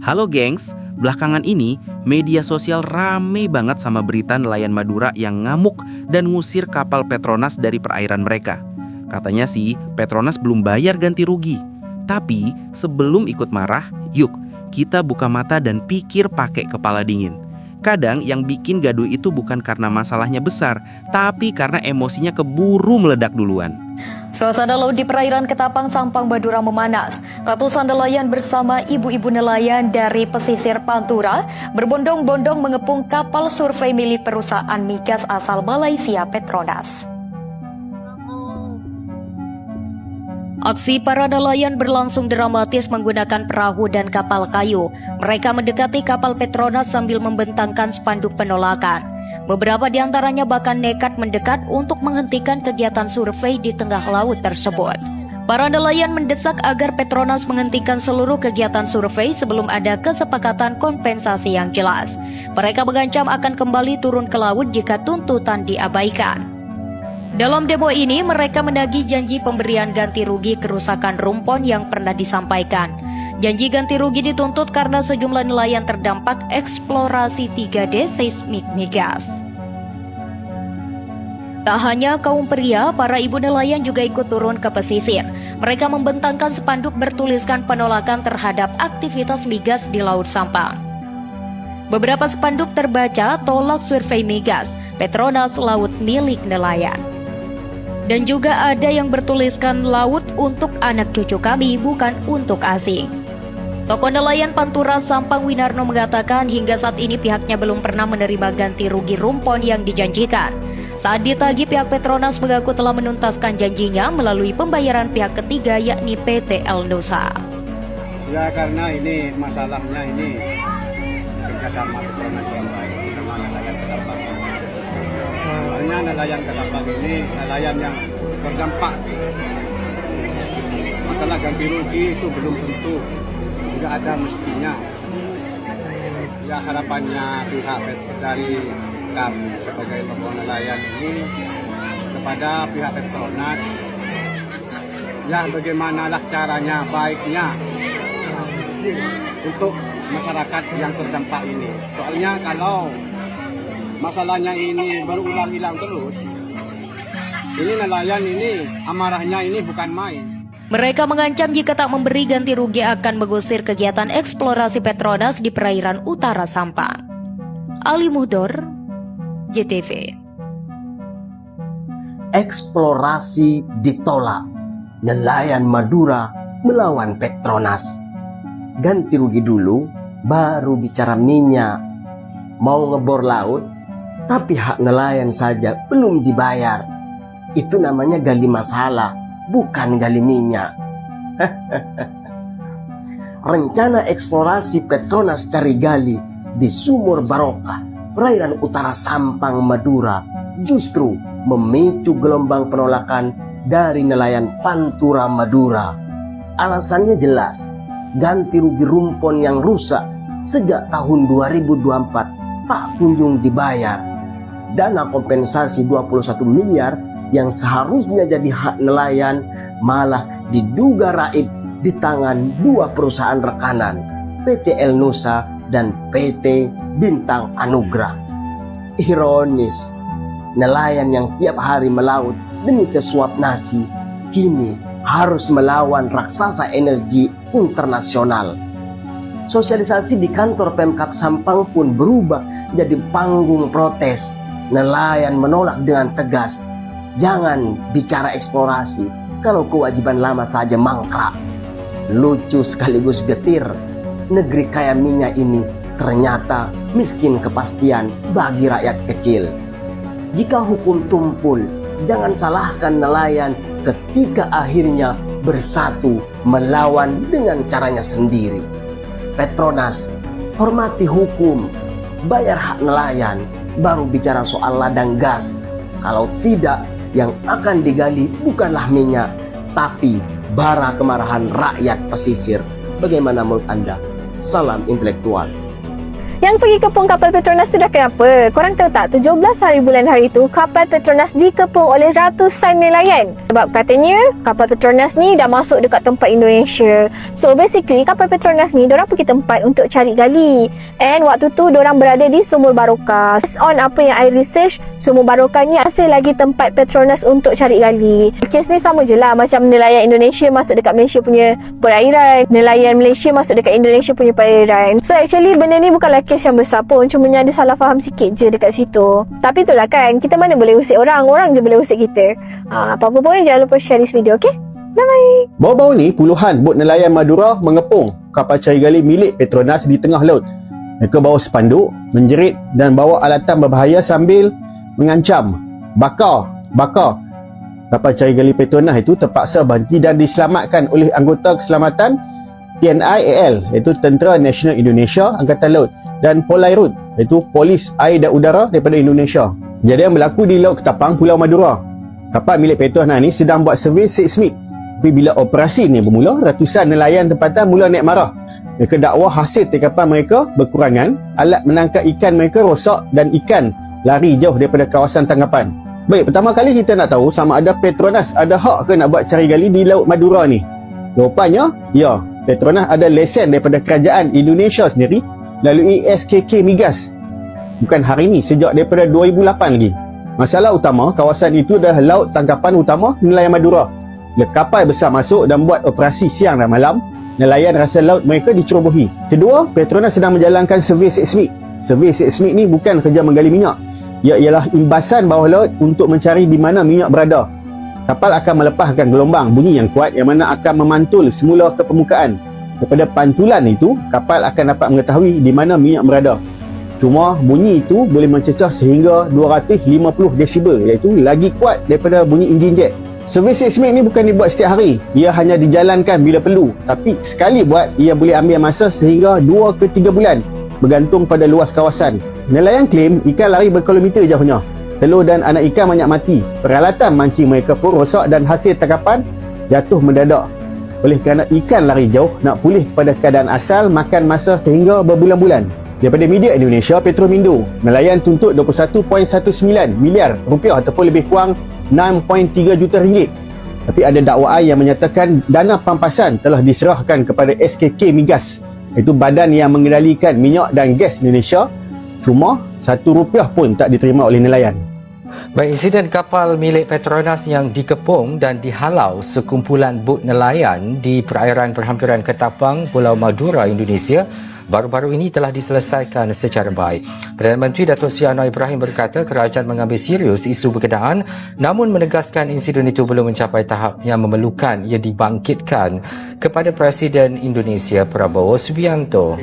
Halo gengs, belakangan ini media sosial rame banget sama berita nelayan Madura yang ngamuk dan ngusir kapal Petronas dari perairan mereka. Katanya sih Petronas belum bayar ganti rugi. Tapi sebelum ikut marah, yuk kita buka mata dan pikir pakai kepala dingin. Kadang yang bikin gaduh itu bukan karena masalahnya besar, tapi karena emosinya keburu meledak duluan. Suasana laut di perairan Ketapang, Sampang, Madura memanas. Ratusan nelayan bersama ibu-ibu nelayan dari pesisir Pantura berbondong-bondong mengepung kapal survei milik perusahaan migas asal Malaysia Petronas. Aksi para nelayan berlangsung dramatis menggunakan perahu dan kapal kayu. Mereka mendekati kapal Petronas sambil membentangkan spanduk penolakan. Beberapa di antaranya bahkan nekat mendekat untuk menghentikan kegiatan survei di tengah laut tersebut. Para nelayan mendesak agar Petronas menghentikan seluruh kegiatan survei sebelum ada kesepakatan kompensasi yang jelas. Mereka mengancam akan kembali turun ke laut jika tuntutan diabaikan. Dalam demo ini, mereka menagih janji pemberian ganti rugi kerusakan rumpon yang pernah disampaikan. Janji ganti rugi dituntut karena sejumlah nelayan terdampak eksplorasi 3D seismik migas. Tak hanya kaum pria, para ibu nelayan juga ikut turun ke pesisir. Mereka membentangkan spanduk bertuliskan penolakan terhadap aktivitas migas di Laut Sampang. Beberapa spanduk terbaca tolak survei migas, Petronas laut milik nelayan. Dan juga ada yang bertuliskan laut untuk anak cucu kami, bukan untuk asing. Tokoh nelayan Pantura Sampang Winarno mengatakan hingga saat ini pihaknya belum pernah menerima ganti rugi rumpon yang dijanjikan. Saat ditagih, pihak Petronas mengaku telah menuntaskan janjinya melalui pembayaran pihak ketiga yakni PT El Nusa. Ya karena ini masalahnya ini kerjasama Petronas yang baik sama nelayan Ketapang. Soalnya nelayan Ketapang ini nelayan yang terdampak. Masalah ganti rugi itu belum tentu, tidak ada mestinya. Ya harapannya pihak dari kami sebagai tokoh nelayan ini kepada pihak Petronas, ya bagaimanalah caranya baiknya untuk masyarakat yang terdampak ini. Soalnya kalau masalahnya ini berulang-ulang terus, ini nelayan ini amarahnya ini bukan main. Mereka mengancam jika tak memberi ganti rugi akan mengusir kegiatan eksplorasi Petronas di perairan utara Sampang. Ali Muhdor, JTV. Eksplorasi ditolak. Nelayan Madura melawan Petronas. Ganti rugi dulu, baru bicara minyak. Mau ngebor laut, tapi hak nelayan saja belum dibayar. Itu namanya gali masalah, bukan gali minyak. Rencana eksplorasi Petronas cari gali di Sumur Barokah, perairan utara Sampang, Madura, justru memicu gelombang penolakan dari nelayan Pantura Madura. Alasannya jelas, ganti rugi rumpon yang rusak sejak tahun 2024 tak kunjung dibayar. Dana kompensasi 21 miliar yang seharusnya jadi hak nelayan malah diduga raib di tangan dua perusahaan rekanan, PT El Nusa dan PT Bintang Anugrah. Ironis, nelayan yang tiap hari melaut demi sesuap nasi kini harus melawan raksasa energi internasional. Sosialisasi di kantor Pemkab Sampang pun berubah jadi panggung protes. Nelayan menolak dengan tegas, jangan bicara eksplorasi kalau kewajiban lama saja mangkrak. Lucu sekaligus getir, negeri kaya minyak ini ternyata miskin kepastian bagi rakyat kecil. Jika hukum tumpul, jangan salahkan nelayan ketika akhirnya bersatu melawan dengan caranya sendiri. Petronas, hormati hukum, bayar hak nelayan, baru bicara soal ladang gas. Kalau tidak, yang akan digali bukanlah minyak, tapi bara kemarahan rakyat pesisir. Bagaimana menurut Anda? Salam intelektual. Yang pergi kepung kapal Petronas sudah kenapa? Korang tahu tak, 17 hari bulan hari itu, kapal Petronas dikepung oleh ratusan nelayan. Sebab katanya, kapal Petronas ni dah masuk dekat tempat Indonesia. So basically, kapal Petronas ni, diorang pergi tempat untuk cari gali. And waktu tu, diorang berada di Sumur Barokah. Based on apa yang I research, Sumur Barokah ni masih lagi tempat Petronas untuk cari gali. Kes ni sama je lah, macam nelayan Indonesia masuk dekat Malaysia punya perairan, nelayan Malaysia masuk dekat Indonesia punya perairan. So actually benda ni bukanlah kes yang besar pun, cumanya ada salah faham sikit je dekat situ. Tapi itulah kan, kita mana boleh usik orang, orang je boleh usik kita. Apa-apa pun jangan lupa share this video, okay? Bye-bye. Baru-baru ni, puluhan bot nelayan Madura mengepung kapal cari gali milik Petronas di tengah laut. Mereka bawa spanduk, menjerit dan bawa alatan berbahaya sambil mengancam, bakar. Kapal cari gali Petronas itu terpaksa berhenti dan diselamatkan oleh anggota keselamatan TNI AL, iaitu Tentera Nasional Indonesia Angkatan Laut, dan Polairut, iaitu Polis Air dan Udara daripada Indonesia. Kejadian berlaku di Laut Ketapang, Pulau Madura. Kapal milik Petronas ni sedang buat survey seismik. Tapi bila operasi ni bermula, ratusan nelayan tempatan mula naik marah. Mereka dakwa hasil tangkapan mereka berkurangan, alat menangkap ikan mereka rosak dan ikan lari jauh daripada kawasan tangkapan. Baik, pertama kali kita nak tahu sama ada Petronas ada hak ke nak buat cari gali di Laut Madura ni. Jawapannya, ya. Petronas ada lesen daripada kerajaan Indonesia sendiri melalui SKK Migas. Bukan hari ni, sejak daripada 2008 lagi. Masalah utama, kawasan itu adalah laut tangkapan utama nelayan Madura. Bila kapal besar masuk dan buat operasi siang dan malam, nelayan rasa laut mereka dicerobohi. Kedua, Petronas sedang menjalankan survey seismik. Survey seismik ni bukan kerja menggali minyak. Ia ialah imbasan bawah laut untuk mencari di mana minyak berada. Kapal akan melepaskan gelombang bunyi yang kuat yang mana akan memantul semula ke permukaan. Daripada pantulan itu, kapal akan dapat mengetahui di mana minyak berada. Cuma bunyi itu boleh mencecah sehingga 250 desibel, iaitu lagi kuat daripada bunyi enjin jet. Survey seismik ni bukan dibuat setiap hari. Ia hanya dijalankan bila perlu. Tapi sekali buat, ia boleh ambil masa sehingga 2 ke 3 bulan, bergantung pada luas kawasan. Nelayan klaim ikan lari berkilometer jauhnya. Telur dan anak ikan banyak mati. Peralatan mancing mereka pun rosak dan hasil tangkapan jatuh mendadak. Oleh kerana ikan lari jauh, nak pulih kepada keadaan asal makan masa sehingga berbulan-bulan. Daripada media Indonesia, Petromindo, nelayan tuntut 21.19 miliar rupiah ataupun lebih kurang 6.3 juta ringgit. Tapi ada dakwaan yang menyatakan dana pampasan telah diserahkan kepada SKK Migas, iaitu badan yang mengendalikan minyak dan gas Indonesia. Cuma RM1 pun tak diterima oleh nelayan. Baik, insiden kapal milik Petronas yang dikepung dan dihalau sekumpulan bot nelayan di perairan perhampiran Ketapang, Pulau Madura, Indonesia baru-baru ini telah diselesaikan secara baik. Perdana Menteri Datuk Seri Anwar Ibrahim berkata kerajaan mengambil serius isu berkenaan, namun menegaskan insiden itu belum mencapai tahap yang memerlukan ia dibangkitkan kepada Presiden Indonesia Prabowo Subianto.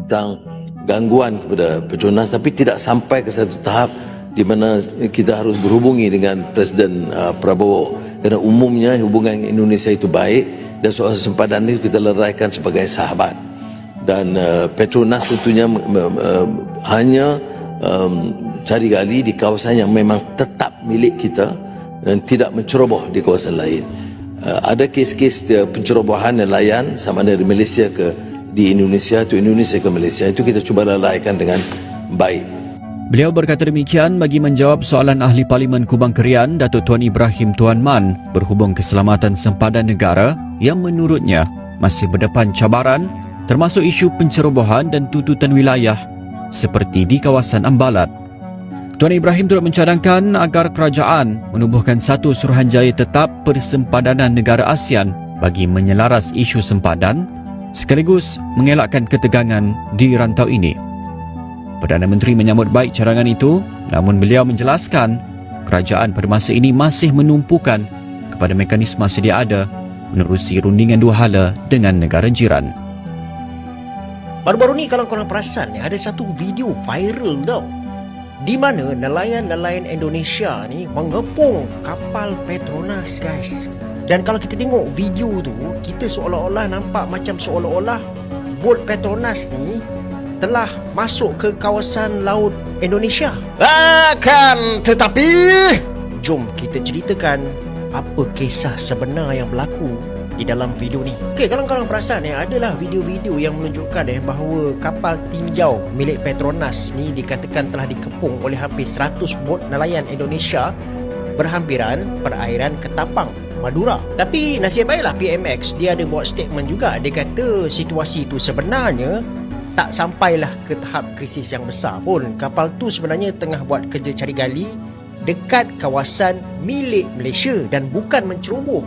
Tentang gangguan kepada Petronas, tapi tidak sampai ke satu tahap di mana kita harus berhubungi dengan Presiden Prabowo, kerana umumnya hubungan Indonesia itu baik dan soal sempadan itu kita leraikan sebagai sahabat. Dan Petronas tentunya hanya cari gali di kawasan yang memang tetap milik kita dan tidak menceroboh di kawasan lain. Ada kes-kes pencerobohan nelayan sama ada di Malaysia ke di Indonesia atau Indonesia ke Malaysia, itu kita cuba lalaikan dengan baik. Beliau berkata demikian bagi menjawab soalan Ahli Parlimen Kubang Kerian Datuk Tuan Ibrahim Tuan Man berhubung keselamatan sempadan negara yang menurutnya masih berdepan cabaran termasuk isu pencerobohan dan tuntutan wilayah seperti di kawasan Ambalat. Tuan Ibrahim turut mencadangkan agar kerajaan menubuhkan satu suruhanjaya tetap persempadanan negara ASEAN bagi menyelaras isu sempadan sekaligus mengelakkan ketegangan di rantau ini. Perdana Menteri menyambut baik cadangan itu, namun beliau menjelaskan kerajaan pada masa ini masih menumpukan kepada mekanisme sedia ada menerusi rundingan dua hala dengan negara jiran. Baru-baru ni kalau korang perasan, ada satu video viral tau, di mana nelayan-nelayan Indonesia ni mengepung kapal Petronas, guys. Dan kalau kita tengok video tu, kita seolah-olah nampak macam seolah-olah bot Petronas ni telah masuk ke kawasan laut Indonesia. Akan tetapi, jom kita ceritakan apa kisah sebenar yang berlaku di dalam video ni. Okey, kalau korang perasan adalah video-video yang menunjukkan bahawa kapal tinjau milik Petronas ni dikatakan telah dikepung oleh hampir 100 bot nelayan Indonesia berhampiran perairan Ketapang, Madura. Tapi nasib baiklah PMX dia ada buat statement juga. Dia kata situasi itu sebenarnya tak sampailah ke tahap krisis yang besar pun. Kapal tu sebenarnya tengah buat kerja cari gali dekat kawasan milik Malaysia dan bukan menceroboh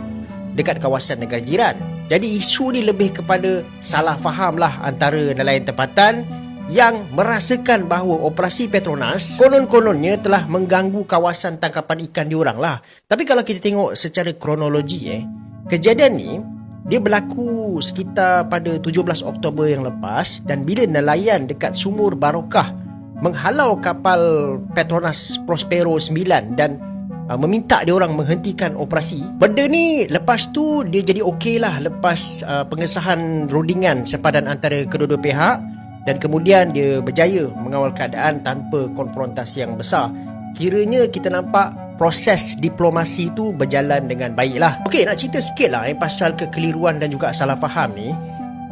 dekat kawasan negara jiran. Jadi isu ni lebih kepada salah faham lah antara nelayan tempatan yang merasakan bahawa operasi Petronas konon-kononnya telah mengganggu kawasan tangkapan ikan diorang lah. Tapi kalau kita tengok secara kronologi kejadian ni dia berlaku sekitar pada 17 Oktober yang lepas, dan bila nelayan dekat Sumur Barokah menghalau kapal Petronas Prospero 9 dan meminta dia orang menghentikan operasi. Benda ni lepas tu dia jadi okey lah lepas pengesahan rundingan sepadan antara kedua-dua pihak, dan kemudian dia berjaya mengawal keadaan tanpa konfrontasi yang besar. Kiranya kita nampak proses diplomasi tu berjalan dengan baik lah. Okey, nak cerita sikit lah pasal kekeliruan dan juga salah faham ni.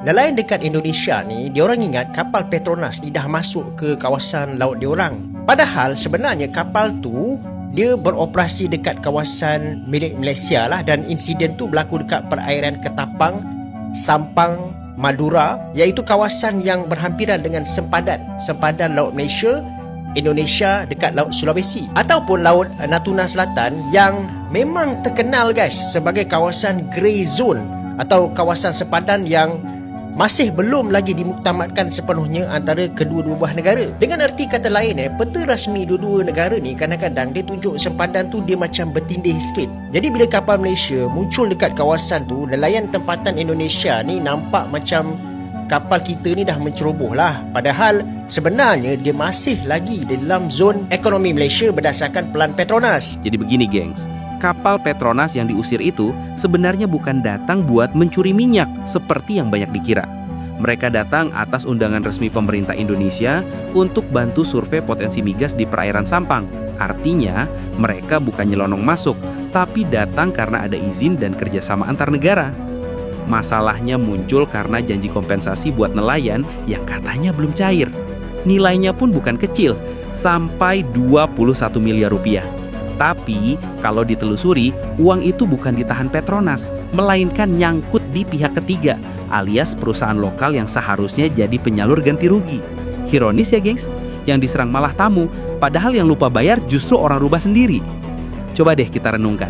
Nelayan dekat Indonesia ni, diorang ingat kapal Petronas ni dah masuk ke kawasan laut diorang. Padahal sebenarnya kapal tu dia beroperasi dekat kawasan milik Malaysia lah, dan insiden tu berlaku dekat perairan Ketapang, Sampang, Madura, iaitu kawasan yang berhampiran dengan sempadan Laut Malaysia, Indonesia dekat Laut Sulawesi ataupun Laut Natuna Selatan yang memang terkenal guys sebagai kawasan grey zone atau kawasan sempadan yang masih belum lagi dimuktamadkan sepenuhnya antara kedua-dua buah negara. Dengan erti kata lain peta rasmi dua-dua negara ni kadang-kadang dia tunjuk sempadan tu dia macam bertindih sikit. Jadi bila kapal Malaysia muncul dekat kawasan tu, nelayan tempatan Indonesia ni nampak macam kapal kita ni dah menceroboh lah. Padahal sebenarnya dia masih lagi di dalam zon ekonomi Malaysia berdasarkan pelan Petronas. Jadi begini gengs, kapal Petronas yang diusir itu sebenarnya bukan datang buat mencuri minyak seperti yang banyak dikira. Mereka datang atas undangan resmi pemerintah Indonesia untuk bantu survei potensi migas di perairan Sampang. Artinya, mereka bukan nyelonong masuk, tapi datang karena ada izin dan kerjasama antar negara. Masalahnya muncul karena janji kompensasi buat nelayan yang katanya belum cair. Nilainya pun bukan kecil, sampai 21 miliar rupiah. Tapi, kalau ditelusuri, uang itu bukan ditahan Petronas, melainkan nyangkut di pihak ketiga, alias perusahaan lokal yang seharusnya jadi penyalur ganti rugi. Ironis ya gengs, yang diserang malah tamu, padahal yang lupa bayar justru orang rubah sendiri. Coba deh kita renungkan,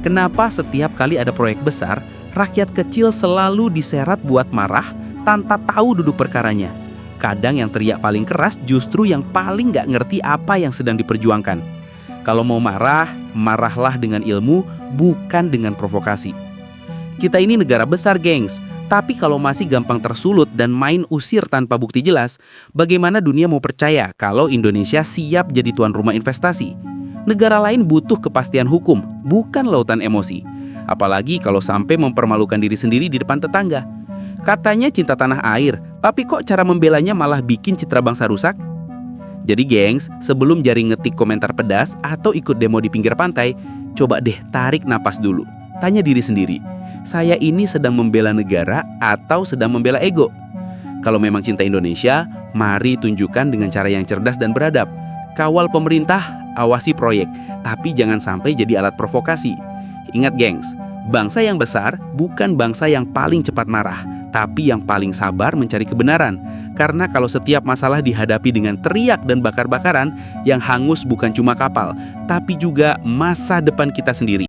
kenapa setiap kali ada proyek besar, rakyat kecil selalu diserat buat marah tanpa tahu duduk perkaranya? Kadang yang teriak paling keras justru yang paling gak ngerti apa yang sedang diperjuangkan. Kalau mau marah, marahlah dengan ilmu, bukan dengan provokasi. Kita ini negara besar, gengs. Tapi kalau masih gampang tersulut dan main usir tanpa bukti jelas, bagaimana dunia mau percaya kalau Indonesia siap jadi tuan rumah investasi? Negara lain butuh kepastian hukum, bukan lautan emosi. Apalagi kalau sampai mempermalukan diri sendiri di depan tetangga. Katanya cinta tanah air, tapi kok cara membelanya malah bikin citra bangsa rusak? Jadi gengs, sebelum jaring ngetik komentar pedas atau ikut demo di pinggir pantai, coba deh tarik napas dulu. Tanya diri sendiri, saya ini sedang membela negara atau sedang membela ego? Kalau memang cinta Indonesia, mari tunjukkan dengan cara yang cerdas dan beradab. Kawal pemerintah, awasi proyek, tapi jangan sampai jadi alat provokasi. Ingat gengs, bangsa yang besar bukan bangsa yang paling cepat marah, tapi yang paling sabar mencari kebenaran. Karena kalau setiap masalah dihadapi dengan teriak dan bakar-bakaran, yang hangus bukan cuma kapal, tapi juga masa depan kita sendiri.